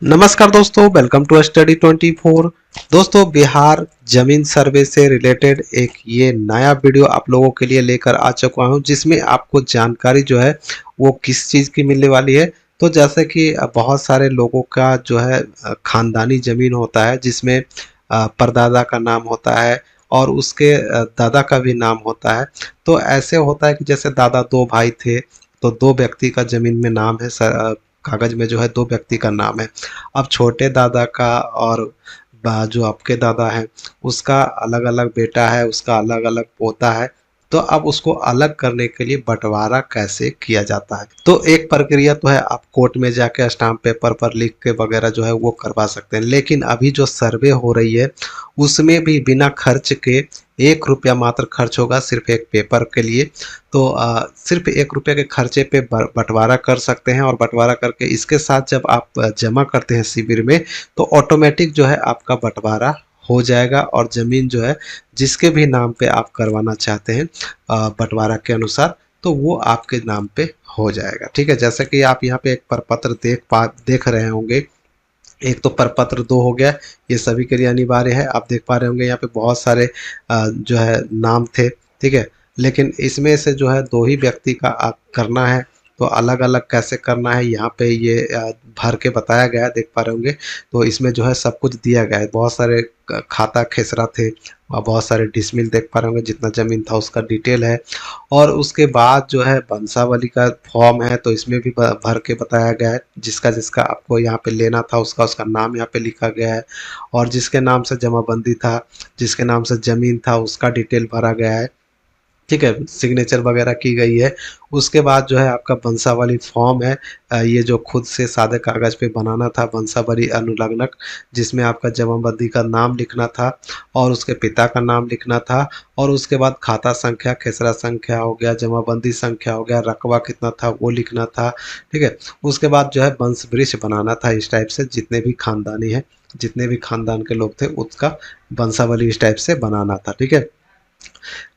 नमस्कार दोस्तों, welcome to study 24। दोस्तों, बिहार जमीन सर्वे से रिलेटेड एक ये नया वीडियो आप लोगों के लिए लेकर आ चुका हूं, जिसमें आपको जानकारी जो है वो किस चीज़ की मिलने वाली है। तो जैसे कि बहुत सारे लोगों का जो है खानदानी जमीन होता है, जिसमें परदादा का नाम होता है और उसके दादा का भी नाम होता है। तो ऐसे होता है कि जैसे दादा दो भाई थे, तो दो व्यक्ति का जमीन में नाम है, कागज में जो है दो व्यक्ति का नाम है। अब छोटे दादा का और जो आपके दादा है उसका अलग अलग बेटा है, उसका अलग अलग पोता है। तो अब उसको अलग करने के लिए बंटवारा कैसे किया जाता है, तो एक प्रक्रिया तो है, आप कोर्ट में जाके स्टाम्प पेपर पर लिख के वगैरह जो है वो करवा सकते हैं। लेकिन अभी जो सर्वे हो रही है उसमें भी बिना खर्च के 1 रुपया मात्र खर्च होगा, सिर्फ एक पेपर के लिए। तो सिर्फ 1 रुपये के खर्चे पे बंटवारा कर सकते हैं, और बंटवारा करके इसके साथ जब आप जमा करते हैं शिविर में, तो ऑटोमेटिक जो है आपका बंटवारा हो जाएगा, और ज़मीन जो है जिसके भी नाम पे आप करवाना चाहते हैं बंटवारा के अनुसार, तो वो आपके नाम पे हो जाएगा। ठीक है, जैसे कि आप यहाँ पे एक प्रपत्र देख रहे होंगे। एक तो प्रपत्र 2 हो गया, ये सभी के लिए अनिवार्य है। आप देख पा रहे होंगे यहाँ पे बहुत सारे जो है नाम थे। ठीक है, लेकिन इसमें से जो है दो ही व्यक्ति का करना है, तो अलग अलग कैसे करना है यहाँ पे ये भर के बताया गया है, देख पा रहे होंगे। तो इसमें जो है सब कुछ दिया गया है, बहुत सारे खाता खेसरा थे और बहुत सारे डिसमिल देख पा रहे होंगे, जितना जमीन था उसका डिटेल है। और उसके बाद जो है वंशावली का फॉर्म है, तो इसमें भी भर के बताया गया है, जिसका जिसका आपको यहाँ पे लेना था उसका उसका नाम यहाँ पे लिखा गया है। और जिसके नाम से जमाबंदी था, जिसके नाम से ज़मीन था, उसका डिटेल भरा गया है। ठीक है, सिग्नेचर वगैरह की गई है। उसके बाद जो है आपका वंशावली फॉर्म है, ये जो खुद से सादे कागज़ पे बनाना था, वंशावली अनुलग्नक, जिसमें आपका जमाबंदी का नाम लिखना था और उसके पिता का नाम लिखना था। और उसके बाद खाता संख्या, खेसरा संख्या हो गया, जमाबंदी संख्या हो गया, रकबा कितना था वो लिखना था। ठीक है, उसके बाद जो है वंश वृक्ष बनाना था, इस टाइप से जितने भी खानदानी है, जितने भी खानदान के लोग थे उसका वंशावली इस टाइप से बनाना था। ठीक है,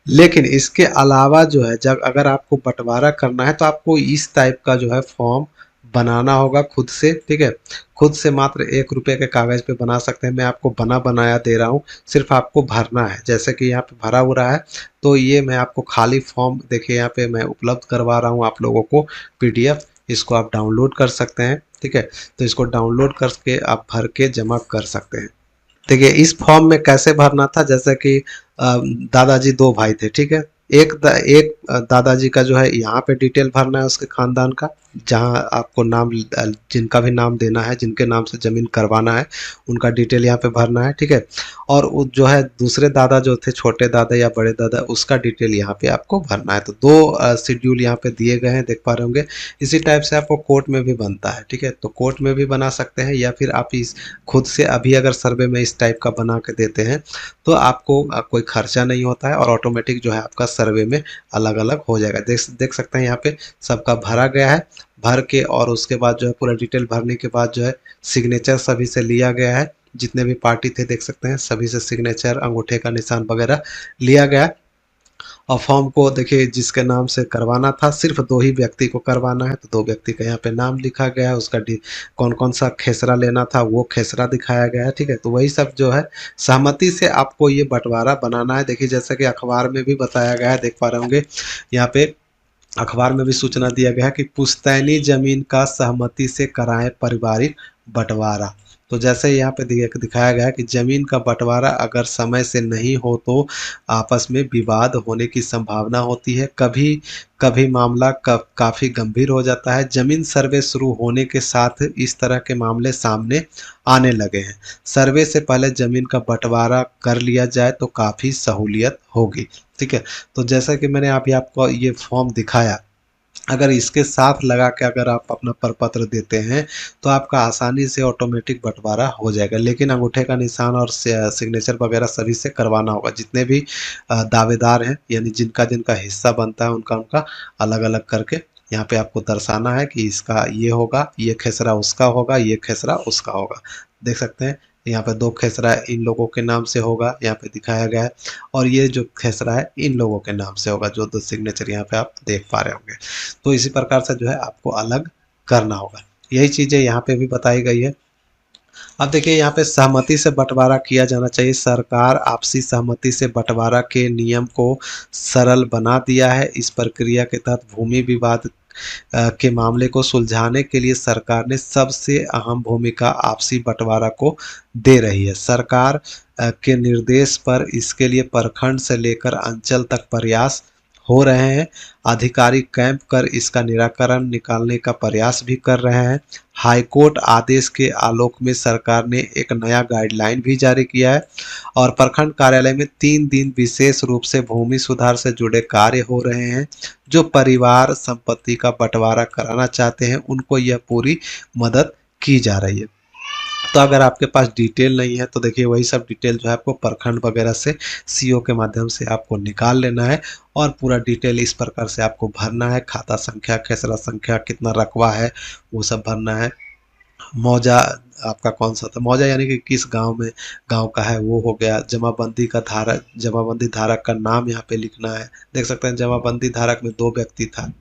लेकिन इसके अलावा जो है, जब अगर आपको बंटवारा करना है तो आपको इस टाइप का जो है फॉर्म बनाना होगा खुद से। ठीक है, खुद से मात्र 1 रुपये के कागज़ पे बना सकते हैं। मैं आपको बना बनाया दे रहा हूँ, सिर्फ आपको भरना है। जैसे कि यहाँ पे भरा हुआ है, तो ये मैं आपको खाली फॉर्म देखिए यहाँ पे मैं उपलब्ध करवा रहा हूँ आप लोगों को पीडीएफ। इसको आप डाउनलोड कर सकते हैं। ठीक है, तो इसको डाउनलोड करके आप भर के जमा कर सकते हैं। देखिए इस फॉर्म में कैसे भरना था, जैसे कि दादाजी दो भाई थे। ठीक है, एक दादाजी का जो है यहाँ पे डिटेल भरना है उसके खानदान का, जहाँ आपको नाम जिनका भी नाम देना है, जिनके नाम से ज़मीन करवाना है, उनका डिटेल यहाँ पे भरना है। ठीक है, और जो है दूसरे दादा जो थे, छोटे दादा या बड़े दादा, उसका डिटेल यहाँ पे आपको भरना है। तो दो शेड्यूल यहाँ पे दिए गए हैं, देख पा रहे होंगे। इसी टाइप से आपको कोर्ट में भी बनता है। ठीक है, तो कोर्ट में भी बना सकते हैं, या फिर आप इस खुद से अभी अगर सर्वे में इस टाइप का बना के देते हैं तो आपको कोई खर्चा नहीं होता है, और ऑटोमेटिक जो है आपका सर्वे में अलग अलग हो जाएगा। देख सकते हैं यहाँ पे सबका भरा गया है। भर के और उसके बाद जो है पूरा डिटेल भरने के बाद जो है सिग्नेचर सभी से लिया गया है, जितने भी पार्टी थे देख सकते हैं सभी से सिग्नेचर, अंगूठे का निशान वगैरह लिया गया। और फॉर्म को देखिए, जिसके नाम से करवाना था सिर्फ दो ही व्यक्ति को करवाना है, तो दो व्यक्ति का यहाँ पे नाम लिखा गया है, उसका कौन कौन सा खेसरा लेना था वो खेसरा दिखाया गया है। ठीक है, तो वही सब जो है सहमति से आपको ये बंटवारा बनाना है। देखिए जैसा कि अखबार में भी बताया गया है, देख पा रहे होंगे यहाँ पे अखबार में भी सूचना दिया गया है कि पुश्तैनी जमीन का सहमति से कराएं पारिवारिक बंटवारा। तो जैसे यहाँ पे दिखाया गया है कि जमीन का बंटवारा अगर समय से नहीं हो तो आपस में विवाद होने की संभावना होती है। कभी कभी मामला काफ़ी गंभीर हो जाता है। जमीन सर्वे शुरू होने के साथ इस तरह के मामले सामने आने लगे हैं। सर्वे से पहले जमीन का बंटवारा कर लिया जाए तो काफ़ी सहूलियत होगी। ठीक है, तो जैसा कि मैंने अभी आपको ये फॉर्म दिखाया, अगर इसके साथ लगा के अगर आप अपना प्रपत्र देते हैं तो आपका आसानी से ऑटोमेटिक बंटवारा हो जाएगा। लेकिन अंगूठे का निशान और सिग्नेचर वगैरह सभी से करवाना होगा, जितने भी दावेदार हैं, यानी जिनका जिनका हिस्सा बनता है उनका उनका अलग अलग करके यहाँ पे आपको दर्शाना है कि इसका ये होगा, ये खेसरा उसका होगा, ये खेसरा उसका होगा। देख सकते हैं यहाँ पे दो खेसरा इन लोगों के नाम से होगा, यहाँ पे दिखाया गया है। और ये जो खेसरा है इन लोगों के नाम से होगा, जो दो सिग्नेचर यहाँ पे आप देख पा रहे होंगे। तो इसी प्रकार से जो है आपको अलग करना होगा। यही चीज़ें यहाँ पे भी बताई गई है। अब देखिए यहाँ पे सहमति से बंटवारा किया जाना चाहिए। सरकार आपसी सहमति से बंटवारा के नियम को सरल बना दिया है। इस प्रक्रिया के तहत भूमि विवाद के मामले को सुलझाने के लिए सरकार ने सबसे अहम भूमिका आपसी बंटवारा को दे रही है। सरकार के निर्देश पर इसके लिए प्रखंड से लेकर अंचल तक प्रयास हो रहे हैं। अधिकारी कैंप कर इसका निराकरण निकालने का प्रयास भी कर रहे हैं। हाईकोर्ट आदेश के आलोक में सरकार ने एक नया गाइडलाइन भी जारी किया है और प्रखंड कार्यालय में 3 दिन विशेष रूप से भूमि सुधार से जुड़े कार्य हो रहे हैं। जो परिवार संपत्ति का बंटवारा कराना चाहते हैं उनको यह पूरी मदद की जा रही है। तो अगर आपके पास डिटेल नहीं है तो देखिए वही सब डिटेल जो है आपको प्रखंड वगैरह से सीओ के माध्यम से आपको निकाल लेना है और पूरा डिटेल इस प्रकार से आपको भरना है। खाता संख्या, खेसरा संख्या, कितना रकबा है वो सब भरना है। मौजा आपका कौन सा था, मौजा यानी कि किस गांव का है वो हो गया। जमाबंदी का धारक, जमाबंदी धारक का नाम यहाँ पे लिखना है। देख सकते हैं जमाबंदी धारक में 2 व्यक्ति था,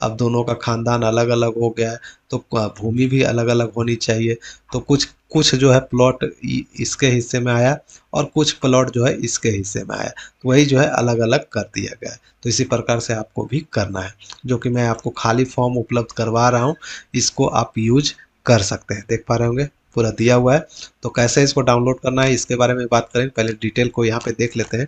अब दोनों का खानदान अलग अलग हो गया है तो भूमि भी अलग अलग होनी चाहिए। तो कुछ कुछ जो है प्लॉट इसके हिस्से में आया और कुछ प्लॉट जो है इसके हिस्से में आया, तो वही जो है अलग अलग कर दिया गया है। तो इसी प्रकार से आपको भी करना है, जो कि मैं आपको खाली फॉर्म उपलब्ध करवा रहा हूँ, इसको आप यूज कर सकते हैं। देख पा रहे होंगे पूरा दिया हुआ है। तो कैसे इसको डाउनलोड करना है इसके बारे में बात करें, पहले डिटेल को यहाँ पे देख लेते हैं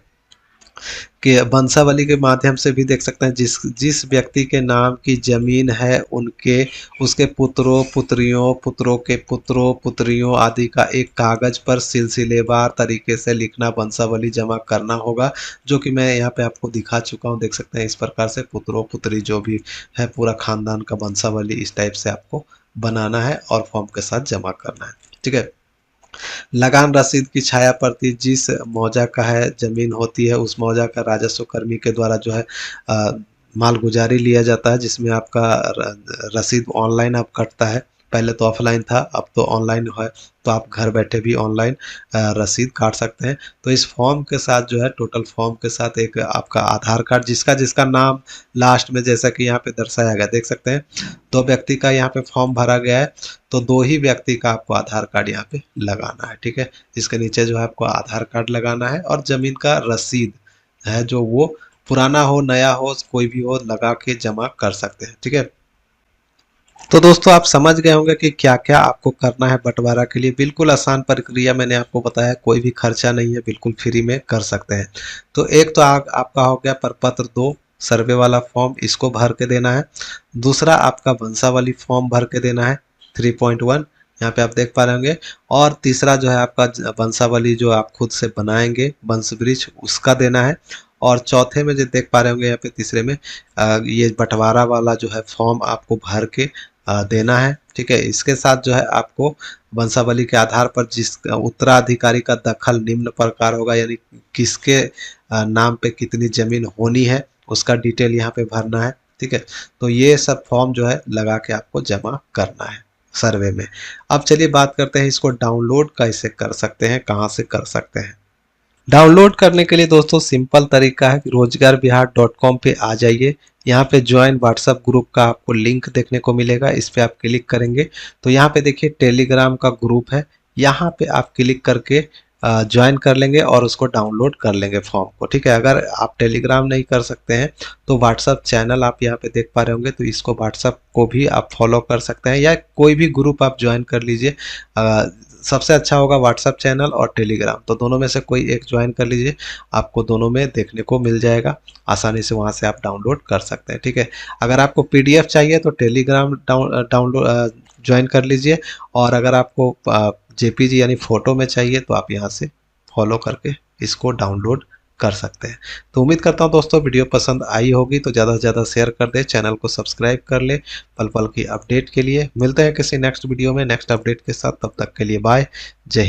कि वंशावली के माध्यम से भी देख सकते हैं जिस व्यक्ति के नाम की जमीन है उनके उसके पुत्रों पुत्रियों, पुत्रों के पुत्रों पुत्रियों आदि का एक कागज पर सिलसिलेवार तरीके से लिखना वंशावली जमा करना होगा, जो कि मैं यहाँ पे आपको दिखा चुका हूँ। देख सकते हैं इस प्रकार से पुत्रों पुत्री जो भी है पूरा खानदान का वंशावली इस टाइप से आपको बनाना है और फॉर्म के साथ जमा करना है। ठीक है। लगान रसीद की छाया प्रति जिस मौजा का है जमीन होती है उस मौजा का राजस्व कर्मी के द्वारा जो है मालगुजारी लिया जाता है, जिसमें आपका रसीद ऑनलाइन अब कटता है। पहले तो ऑफलाइन था, अब तो ऑनलाइन है, तो आप घर बैठे भी ऑनलाइन रसीद काट सकते हैं। तो इस फॉर्म के साथ जो है टोटल फॉर्म के साथ एक आपका आधार कार्ड जिसका जिसका नाम लास्ट में जैसा कि यहाँ पे दर्शाया गया, देख सकते हैं 2 व्यक्ति का यहाँ पे फॉर्म भरा गया है, तो 2 ही व्यक्ति का आपको आधार कार्ड यहाँ पे लगाना है। ठीक है। इसके नीचे जो है आपको आधार कार्ड लगाना है और जमीन का रसीद है जो वो पुराना हो नया हो कोई भी हो लगा के जमा कर सकते हैं। ठीक है। तो दोस्तों आप समझ गए होंगे कि क्या क्या आपको करना है बंटवारा के लिए। बिल्कुल आसान प्रक्रिया मैंने आपको बताया, कोई भी खर्चा नहीं है, बिल्कुल फ्री में कर सकते हैं। तो एक तो आपका हो गया प्रपत्र 2 सर्वे वाला फॉर्म, इसको भर के देना है। दूसरा आपका वंशावली फॉर्म भर के देना है 3.1, यहाँ पे आप देख पा रहे होंगे। और तीसरा जो है आपका वंशावली जो आप खुद से बनाएंगे वंश वृक्ष उसका देना है। और चौथे में जो देख पा रहे होंगे यहाँ पे तीसरे में ये बंटवारा वाला जो है फॉर्म आपको भर के देना है। ठीक है। इसके साथ जो है आपको वंशावली के आधार पर जिस उत्तराधिकारी का दखल निम्न प्रकार होगा, यानी किसके नाम पे कितनी जमीन होनी है उसका डिटेल यहाँ पे भरना है। ठीक है। तो ये सब फॉर्म जो है लगा के आपको जमा करना है सर्वे में। अब चलिए बात करते हैं इसको डाउनलोड कैसे कर सकते हैं, कहाँ से कर सकते हैं। डाउनलोड करने के लिए दोस्तों सिंपल तरीका है कि rozgarvihar.com पे आ जाइए। यहाँ पे ज्वाइन व्हाट्सएप ग्रुप का आपको लिंक देखने को मिलेगा, इस पे आप क्लिक करेंगे तो यहाँ पे देखिए टेलीग्राम का ग्रुप है, यहाँ पे आप क्लिक करके ज्वाइन कर लेंगे और उसको डाउनलोड कर लेंगे फॉर्म को। ठीक है। अगर आप टेलीग्राम नहीं कर सकते हैं तो व्हाट्सएप चैनल आप यहाँ पे देख पा रहे होंगे, तो इसको व्हाट्सएप को भी आप फॉलो कर सकते हैं या कोई भी ग्रुप आप ज्वाइन कर लीजिए। सबसे अच्छा होगा व्हाट्सएप चैनल और टेलीग्राम, तो दोनों में से कोई एक ज्वाइन कर लीजिए, आपको दोनों में देखने को मिल जाएगा, आसानी से वहां से आप डाउनलोड कर सकते हैं। ठीक है। अगर आपको पीडीएफ चाहिए तो टेलीग्राम डाउनलोड ज्वाइन कर लीजिए, और अगर आपको जेपीजी यानी फोटो में चाहिए तो आप यहाँ से फॉलो करके इसको डाउनलोड कर सकते हैं। तो उम्मीद करता हूँ दोस्तों वीडियो पसंद आई होगी, तो ज़्यादा से ज़्यादा शेयर कर दे, चैनल को सब्सक्राइब कर ले पल पल की अपडेट के लिए। मिलते हैं किसी नेक्स्ट वीडियो में नेक्स्ट अपडेट के साथ, तब तक के लिए बाय, जय हिंद।